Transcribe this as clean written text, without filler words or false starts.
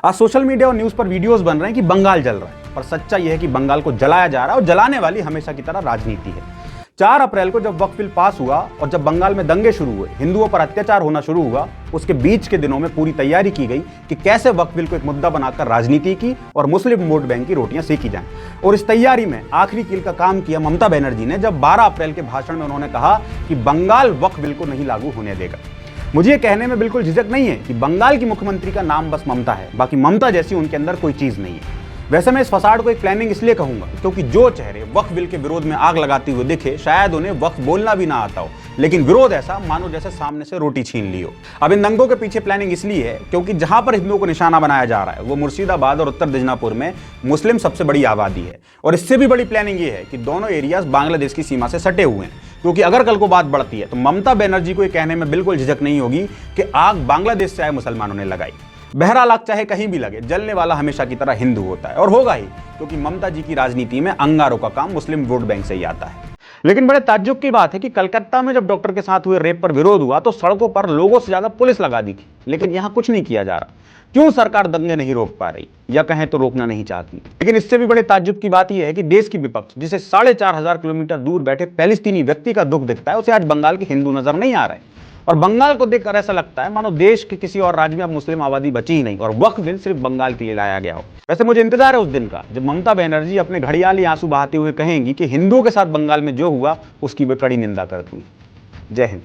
आज social media और news पर वीडियोस बन रहे हैं कि बंगाल जल रहा है, पर सच्चा यह है कि बंगाल को जलाया जा रहा है और जलाने वाली हमेशा की तरह राजनीति है। 4 अप्रैल को जब वक्फ बिल पास हुआ और जब बंगाल में दंगे शुरू हुए, हिंदुओं पर अत्याचार होना शुरू हुआ, उसके बीच के दिनों में पूरी तैयारी की गई कि कैसे वक्फ बिल को एक मुद्दा बनाकर राजनीति की और मुस्लिम वोट बैंक की रोटियां सेकी जाएं। और इस तैयारी में आखिरी कील का काम किया ममता बनर्जी ने, जब 12 अप्रैल के भाषण में उन्होंने कहा कि बंगाल वक्फ बिल को नहीं लागू होने देगा। मुझे ये कहने में बिल्कुल झिझक नहीं है कि बंगाल की मुख्यमंत्री का नाम बस ममता है, बाकी ममता जैसी उनके अंदर कोई चीज नहीं है। वैसे मैं इस फसाड को एक प्लानिंग इसलिए कहूंगा क्योंकि जो चेहरे वक्फ बिल के विरोध में आग लगाते हुए दिखे, शायद उन्हें वक्फ बोलना भी ना आता हो, लेकिन विरोध ऐसा मानो जैसे सामने से रोटी छीन ली हो। अब इन दंगों के पीछे प्लानिंग इसलिए है क्योंकि जहां पर हिंदुओं को निशाना बनाया जा रहा है वो मुर्शिदाबाद और उत्तर दिजनापुर में मुस्लिम सबसे बड़ी आबादी है। और इससे भी बड़ी प्लानिंग ये है कि दोनों एरियाज बांग्लादेश की सीमा से सटे हुए हैं, क्योंकि अगर कल को बात बढ़ती है तो ममता बनर्जी को ये कहने में बिल्कुल झिझक नहीं होगी कि आग बांग्लादेश से आए मुसलमानों ने लगाई। बहरहाल आग चाहे कहीं भी लगे, जलने वाला हमेशा की तरह हिंदू होता है और होगा ही, क्योंकि ममता जी की राजनीति में अंगारों का काम मुस्लिम वोट बैंक से ही आता है। लेकिन बड़े ताज्जुब की बात है कि कलकत्ता में जब डॉक्टर के साथ हुए रेप पर विरोध हुआ तो सड़कों पर लोगों से ज्यादा पुलिस लगा दी थी, लेकिन यहां कुछ नहीं किया जा रहा। क्यों सरकार दंगे नहीं रोक पा रही, या कहें तो रोकना नहीं चाहती। लेकिन इससे भी बड़े ताज्जुब की बात यह है कि देश की विपक्ष, जिसे 4500 किलोमीटर दूर बैठे पैलेस्तीनी व्यक्ति का दुख दिखता है, उसे आज बंगाल के हिंदू नजर नहीं आ रहे। और बंगाल को देखकर ऐसा लगता है मानो देश के किसी और राज्य में अब मुस्लिम आबादी बची ही नहीं और वक्फ बिल सिर्फ बंगाल के लिए लाया गया हो। वैसे मुझे इंतजार है उस दिन का जब ममता बनर्जी अपने घड़ियाली आंसू बहाते हुए कहेंगी कि हिंदुओं के साथ बंगाल में जो हुआ उसकी वे कड़ी निंदा करती। जय हिंद।